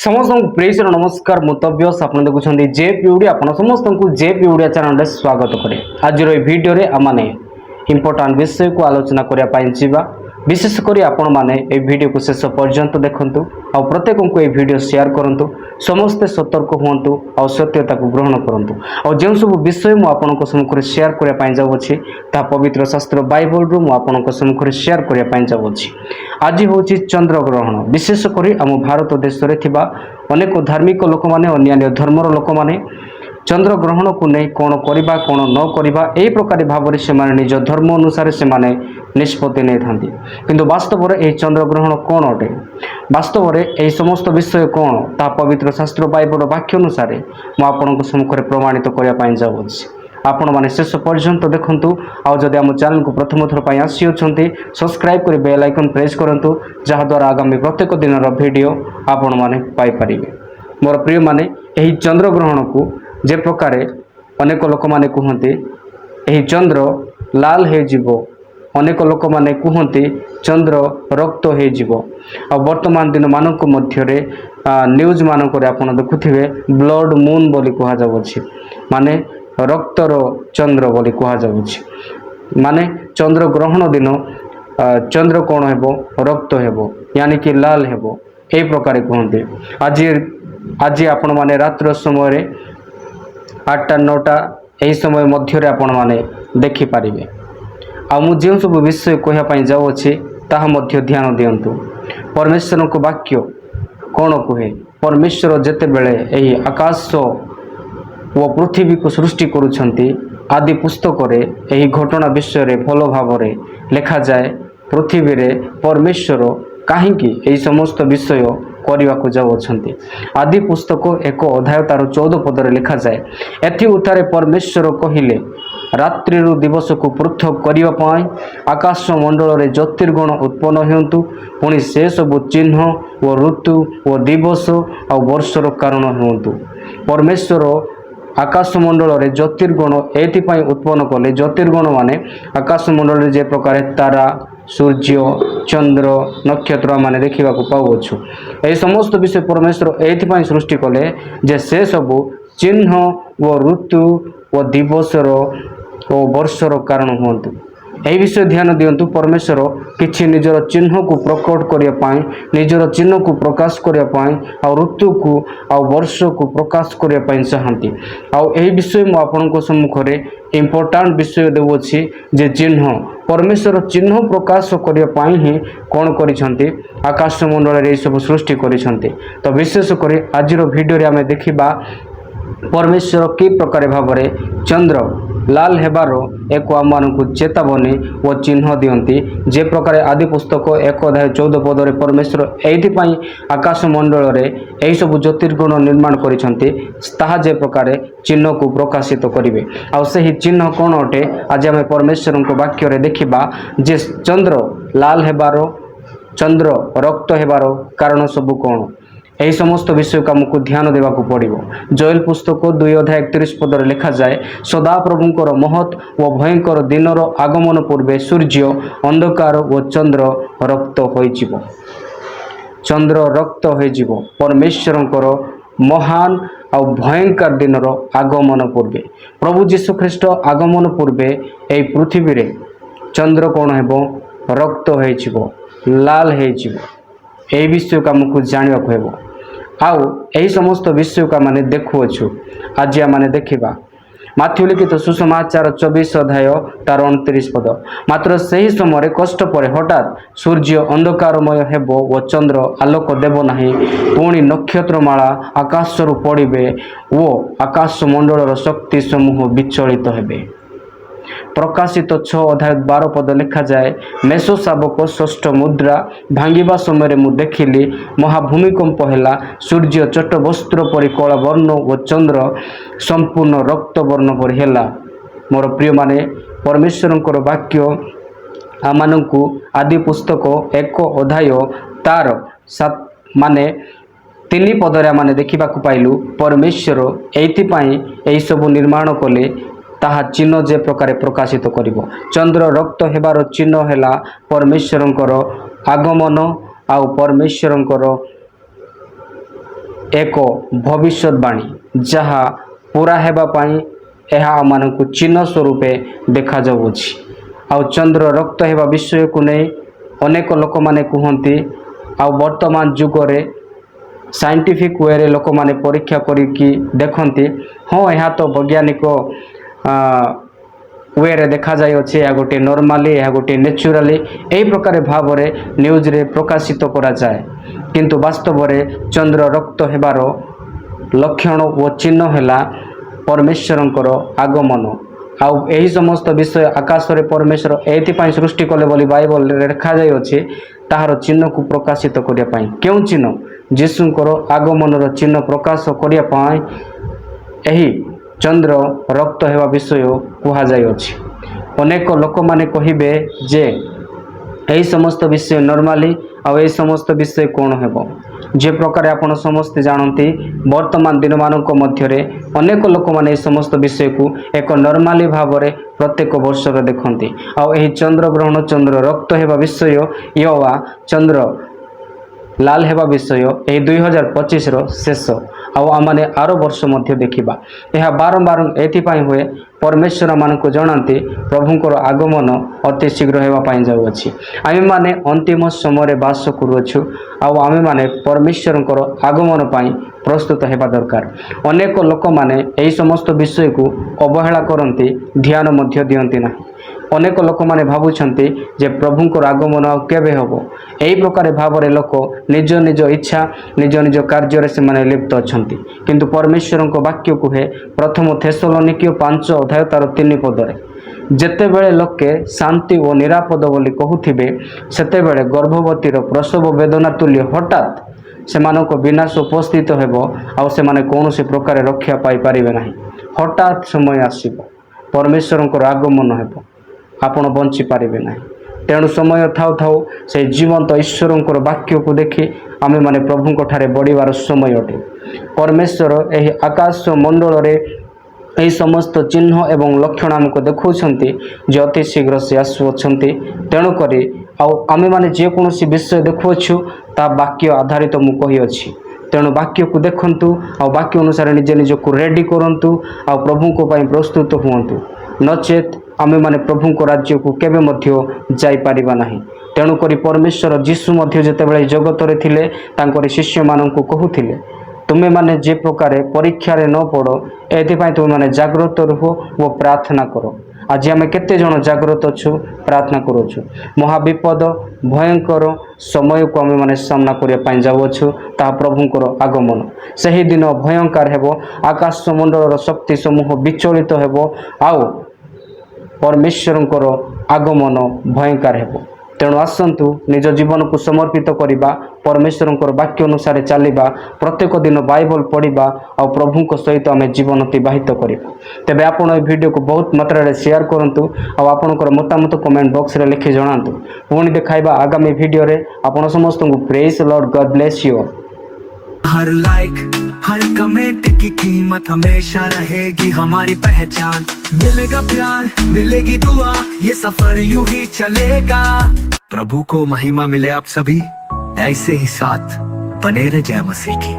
समस्त प्रेस नमस्कार मुतव्यस आप देखुं जेपीडी आप समस्त को जेपीडिया चैनल स्वागत करे। आज भिडियो आम इम्पोर्टाट विषय को आलोचना करने विशेषकर आपण मैंने ये वीडियो को शेष पर्यंत देखु आ प्रत्येक को ये वीडियो शेयर करूँ समस्ते सतर्क हूँ और सत्यता को ग्रहण करूँ और जो सब विषय मुझे सम्मुख शेयर करने जाऊँगी ता पवित्र शास्त्र बाइबल रु मुझे सम्मुख शेयर करने जाऊँगी। आज हूँ चंद्रग्रहण विशेषकर आम भारत देश में अनेक धार्मिक लोक मैंने अन्य धर्मर लोक मैंने चंद्रग्रहण को नहीं कौन करवा कौन न करवा यही प्रकार भाव से निज धर्म अनुसार से निष्पत्ति नहीं था किंतु वास्तव में यह चंद्रग्रहण कौन अटे वास्तव में यही समस्त विषय कौन ता पवित्र शास्त्र बाइबल वाक्य अनुसार मुझे सम्मुख प्रमाणित करने जाऊँगी। आपण मैंने शेष पर्यंत देखूँ आउ जदि आम चैनल को प्रथम थर पर आसी अच्छा सब्सक्राइब कर बेल आइकन प्रेस करूँ जहाद्वारा आगामी प्रत्येक दिन वीडियो आपण मैंने पाइपर। मोर प्रिय माने यही चंद्रग्रहण को जे प्रकार अनेक लोक माने कहते यही चंद्र लाल हो अनेक लोक माने कहते चंद्र रक्त हो वर्तमान दिन मानक मध्य न्यूज मानक आप देखुवे ब्लड मून बोली कहुच्छी माने रक्तर चंद्र बोली कहुच्छी माने चंद्र ग्रहण दिन चंद्र कौन हेबो रक्त हेबो यानी कि लाल हेबो ए प्रकार कहते। आज आपण माने रात्र समय 8टा 9टा यही समय मध्य आपण माने देखि पारिबे आ मु जो सब विषय कहवाई जाऊँगी ताहा मध्य ध्यान दियंतु। परमेश्वर को वाक्य कौन कहे परमेश्वर जेते बेले यही आकाश व पृथ्वी को सृष्टि करुछंती आदि पुस्तक रे यही घटना विषय रे भल भाव रे लिखा जाए पृथ्वी रे परमेश्वर कहीं यही समस्त विषय करने को जाऊँगी। आदि पुस्तक 1 अध्याय तार 14 पदर लिखा जाए एथि उतारे परमेश्वर कहिले रात्रि दिवस को पृथक करने आकाश मंडल रे ज्योतिर्गण उत्पन्न होंतु पुणी से सब चिन्ह व ऋतु व दिवस और वर्षर कारण होंतु। परमेश्वर आकाश मंडल रे ज्योतिर्गण एथिपाई उत्पन्न कले ज्योतिर्गण माने आकाश मंडल रे जे प्रकार तारा सूर्य चंद्र नक्षत्र माने देखा पाऊँ यही समस्त विषय परमेश्वर एथिपाई सृष्टि कले जे से सबू चिन्ह व ऋतु व दिवसर व वर्षर कारण हुंतु। यही विषय ध्यान दिंतु परमेश्वर किछि निजर चिन्ह को प्रकट करने निजर चिन्ह को प्रकाश करने और ऋतु को और वर्ष को प्रकाश करने चाहती आई विषय मुझे सम्मुख इम्पोर्टाट विषय देउछि जे चिन्ह परमेश्वर चिन्ह प्रकाश करने ही कौन करिसंती आकाश मंडल रे सब सृष्टि करिसंती। तो विशेषकर आज भिडियो आम देखा परमेश्वर कि प्रकार भाव में चंद्र लाल हेबार एक आम को चेतावनी व चिन्ह दियंती जे प्रकार आदि पुस्तक 1 अध्याय 14 पदरे परमेश्वर एइथिपाई आकाश मंडल रे एही सब ज्योतिर्गण निर्माण करिसंती ताहा जे प्रकार चिन्ह को प्रकाशित करिवे आ सही चिन्ह कौन अटे आज आम परमेश्वर को वाक्य रे देखिबा जे चंद्र लाल हेबार चंद्र रक्त हेबार कारण सब कौन यही समस्त विषय को आमको ध्यान देवा पड़ो। जोएल पुस्तक 2 अध्याय 31 पदर लिखा जाए सदा प्रभुंकर महत व भयंकर दिनर आगमन पूर्वे सूर्य अंधकार व चंद्र रक्त हो चंद्र रक्त हो परमेश्वरंकर महान और भयंकर दिनर आगमन पूर्वे प्रभु जीशु ख्रीष्ट आगमन पूर्वे यही पृथ्वी रे चंद्र कौन हेबो रक्त हो लाल हो विषय को आमको जाना हेबो आउ यही समस्त विषय को माने देखुअछु। आज माने देखिबा माथ्यू लिखित सुसमाचार 24 अध्याय तार 29 पद मात्र सही समय कष्ट पर हठात सूर्य अंधकारमय हेबो व चंद्र आलोक देव नाही पुणी नक्षत्रमाला आकाशरू पड़िबे वो आकाश मंडलर शक्ति समूह विचलित हेबे। प्रकाशित 6 अध्याय 12 पद लिखा जाए मेषो शावक षष्ठ मुद्रा भांगिबा समय मु देखिली महाभूमिकंप हैला सूर्य चट वस्त्र परि कला वर्ण व चंद्र संपूर्ण रक्त वर्ण परि हैला। मोर प्रिय माने परमेश्वरंकर वाक्य आमानंकु आदि पुस्तक 1 अध्याय तार 7 माने 3 पदरे माने देखिबा पाइलु परमेश्वर एइथिपाई एही सब निर्माण कले ताहा चिन्ह जे प्रकार प्रकाशित करिवो। चंद्र रक्त हेबार चिन्ह हैला परमेश्वरंकर आगमन आउ परमेश्वरंकर ଏକ ଭବିଷ୍ୟତବାଣୀ ଯାହା ପୁରା ହେବା ପାଇଁ ଏହା ଆମମାନଙ୍କୁ ଚିହ୍ନ ସ୍ୱରୂପେ ଦେଖାଯାଉଅଛି। ଆଉ ଚନ୍ଦ୍ର ରକ୍ତ ହେବା ବିଷୟକୁ ନେଇ ଅନେକ ଲୋକମାନେ କୁହନ୍ତି, ଆଉ ବର୍ତ୍ତମାନ ଯୁଗରେ ସାଇଣ୍ଟିଫିକ୍ ୱେରେ ଲୋକମାନେ ପରୀକ୍ଷା କରିକି ଦେଖନ୍ତି, ହଁ ଏହା ତ ବୈଜ୍ଞାନିକ ୱେରେ ଦେଖାଯାଇଅଛି, ଏହା ଗୋଟିଏ ନର୍ମାଲି, ଏହା ଗୋଟିଏ ନ୍ୟାଚୁରାଲି, ଏହି ପ୍ରକାର ଭାବରେ ନ୍ୟୁଜ୍ରେ ପ୍ରକାଶିତ କରାଯାଏ। କିନ୍ତୁ ବାସ୍ତବରେ ଚନ୍ଦ୍ର ରକ୍ତ ହେବାର ଲକ୍ଷଣ ଓ ଚିହ୍ନ ହେଲା ପରମେଶ୍ୱରଙ୍କର ଆଗମନ। ଆଉ ଏହି ସମସ୍ତ ବିଷୟ ଆକାଶରେ ପରମେଶ୍ୱର ଏଇଥିପାଇଁ ସୃଷ୍ଟି କଲେ ବୋଲି ବାଇବଲରେ ଲେଖାଯାଇଅଛି, ତାହାର ଚିହ୍ନକୁ ପ୍ରକାଶିତ କରିବା ପାଇଁ। କେଉଁ ଚିହ୍ନ? ଯୀଶୁଙ୍କର ଆଗମନର ଚିହ୍ନ ପ୍ରକାଶ କରିବା ପାଇଁ ଏହି ଚନ୍ଦ୍ର ରକ୍ତ ହେବା ବିଷୟ କୁହାଯାଇଅଛି। ଅନେକ ଲୋକମାନେ କହିବେ ଯେ ଏହି ସମସ୍ତ ବିଷୟ ନର୍ମାଲି, ଆଉ ଏହି ସମସ୍ତ ବିଷୟ କ'ଣ ହେବ? ଯେ ପ୍ରକାର ଆପଣ ସମସ୍ତେ ଜାଣନ୍ତି, ବର୍ତ୍ତମାନ ଦିନମାନଙ୍କ ମଧ୍ୟରେ ଅନେକ ଲୋକମାନେ ଏହି ସମସ୍ତ ବିଷୟକୁ ଏକ ନର୍ମାଲି ଭାବରେ ପ୍ରତ୍ୟେକ ବର୍ଷରେ ଦେଖନ୍ତି। ଆଉ ଏହି ଚନ୍ଦ୍ରଗ୍ରହଣ, ଚନ୍ଦ୍ର ରକ୍ତ ହେବା ବିଷୟ ବା ଚନ୍ଦ୍ର ଲାଲ ହେବା ବିଷୟ ଏହି 2025ର ଶେଷ, ଆଉ ଆମମାନେ ଆର ବର୍ଷ ମଧ୍ୟ ଦେଖିବା। ଏହା ବାରମ୍ବାର ଏଥିପାଇଁ ହୁଏ, ପରମେଶ୍ୱରମାନଙ୍କୁ ଜଣାନ୍ତି ପ୍ରଭୁଙ୍କର ଆଗମନ ଅତି ଶୀଘ୍ର ହେବା ପାଇଁ ଯାଉଅଛି। ଆମେମାନେ ଅନ୍ତିମ ସମୟରେ ବାସ କରୁଅଛୁ, ଆଉ ଆମେମାନେ ପରମେଶ୍ୱରଙ୍କର ଆଗମନ ପାଇଁ ପ୍ରସ୍ତୁତ ହେବା ଦରକାର। ଅନେକ ଲୋକମାନେ ଏହି ସମସ୍ତ ବିଷୟକୁ ଅବହେଳା କରନ୍ତି, ଧ୍ୟାନ ମଧ୍ୟ ଦିଅନ୍ତି ନାହିଁ। ଅନେକ ଲୋକମାନେ ଭାବୁଛନ୍ତି ଯେ ପ୍ରଭୁଙ୍କର ଆଗମନ ଆଉ କେବେ ହେବ? ଏହି ପ୍ରକାର ଭାବରେ ଲୋକ ନିଜ ନିଜ ଇଚ୍ଛା, ନିଜ ନିଜ କାର୍ଯ୍ୟରେ ସେମାନେ ଲିପ୍ତ ଅଛନ୍ତି। କିନ୍ତୁ ପରମେଶ୍ୱରଙ୍କ ବାକ୍ୟ କୁହେ ପ୍ରଥମ ଥେସଲୋନିକୀୟ 5:3 ଯେତେବେଳେ ଲୋକେ ଶାନ୍ତି ଓ ନିରାପଦ ବୋଲି କହୁଥିବେ, ସେତେବେଳେ ଗର୍ଭବତୀର ପ୍ରସବ ବେଦନା ତୁଲ୍ୟ ହଠାତ୍ ସେମାନଙ୍କ ବିନାଶ ଉପସ୍ଥିତ ହେବ, ଆଉ ସେମାନେ କୌଣସି ପ୍ରକାର ରକ୍ଷା ପାଇପାରିବେ ନାହିଁ। ହଠାତ୍ ସମୟ ଆସିବ, ପରମେଶ୍ୱରଙ୍କର ଆଗମନ ହେବ, ଆପଣ ବଞ୍ଚିପାରିବେ ନାହିଁ। ତେଣୁ ସମୟ ଥାଉ ଥାଉ ସେହି ଜୀବନ୍ତ ଈଶ୍ୱରଙ୍କର ବାକ୍ୟକୁ ଦେଖି ଆମେମାନେ ପ୍ରଭୁଙ୍କଠାରେ ବଢ଼ିବାର ସମୟ ଅଟେ। ପରମେଶ୍ୱର ଏହି ଆକାଶ ମଣ୍ଡଳରେ ଏହି ସମସ୍ତ ଚିହ୍ନ ଏବଂ ଲକ୍ଷଣ ଆମକୁ ଦେଖାଉଛନ୍ତି ଯେ ଅତି ଶୀଘ୍ର ସେ ଆସୁଅଛନ୍ତି। ତେଣୁକରି ଆଉ ଆମେମାନେ ଯେକୌଣସି ବିଷୟ ଦେଖୁଅଛୁ ତାହା ବାକ୍ୟ ଆଧାରିତ ମୁଁ କହିଅଛି। ତେଣୁ ବାକ୍ୟକୁ ଦେଖନ୍ତୁ, ଆଉ ବାକ୍ୟ ଅନୁସାରେ ନିଜେ ନିଜକୁ ରେଡ଼ି କରନ୍ତୁ, ଆଉ ପ୍ରଭୁଙ୍କ ପାଇଁ ପ୍ରସ୍ତୁତ ହୁଅନ୍ତୁ। ନଚେତ୍ ଆମେମାନେ ପ୍ରଭୁଙ୍କ ରାଜ୍ୟକୁ କେବେ ମଧ୍ୟ ଯାଇପାରିବା ନାହିଁ। ତେଣୁକରି ପରମେଶ୍ୱର ଯୀଶୁ ମଧ୍ୟ ଯେତେବେଳେ ଜଗତରେ ଥିଲେ, ତାଙ୍କରି ଶିଷ୍ୟମାନଙ୍କୁ କହୁଥିଲେ, ତୁମେମାନେ ଯେ ପ୍ରକାରେ ପରୀକ୍ଷାରେ ନ ପଡ଼, ଏଥିପାଇଁ ତୁମେମାନେ ଜାଗ୍ରତ ରୁହ ଓ ପ୍ରାର୍ଥନା କର। ଆଜି ଆମେ କେତେ ଜଣ ଜାଗ୍ରତ ଅଛୁ, ପ୍ରାର୍ଥନା କରୁଅଛୁ? ମହାବିପଦ, ଭୟଙ୍କର ସମୟକୁ ଆମେମାନେ ସାମ୍ନା କରିବା ପାଇଁ ଯାଉଅଛୁ, ତାହା ପ୍ରଭୁଙ୍କର ଆଗମନ। ସେହି ଦିନ ଭୟଙ୍କର ହେବ, ଆକାଶ ମଣ୍ଡଳର ଶକ୍ତି ସମୂହ ବିଚଳିତ ହେବ, ଆଉ ପରମେଶ୍ୱରଙ୍କର ଆଗମନ ଭୟଙ୍କର ହେବ। ତେଣୁ ଆସନ୍ତୁ ନିଜ ଜୀବନକୁ ସମର୍ପିତ କରିବା, ପରମେଶ୍ୱରଙ୍କର ବାକ୍ୟ ଅନୁସାରେ ଚାଲିବା, ପ୍ରତ୍ୟେକ ଦିନ ବାଇବଲ ପଢ଼ିବା, ଆଉ ପ୍ରଭୁଙ୍କ ସହିତ ଆମେ ଜୀବନ ଅତିବାହିତ କରିବା। ତେବେ ଆପଣ ଏହି ଭିଡ଼ିଓକୁ ବହୁତ ମାତ୍ରାରେ ସେୟାର କରନ୍ତୁ, ଆଉ ଆପଣଙ୍କର ମତାମତ କମେଣ୍ଟ ବକ୍ସରେ ଲେଖି ଜଣାନ୍ତୁ। ପୁଣି ଦେଖାଇବା ଆଗାମୀ ଭିଡ଼ିଓରେ। ଆପଣ ସମସ୍ତଙ୍କୁ praise Lord, God bless you. हर लाइक हर कमेंट की कीमत हमेशा रहेगी हमारी पहचान। मिलेगा प्यार, मिलेगी दुआ, ये सफर यूं ही चलेगा। प्रभु को महिमा मिले आप सभी ऐसे ही साथ बने रहे। जय मसीह की।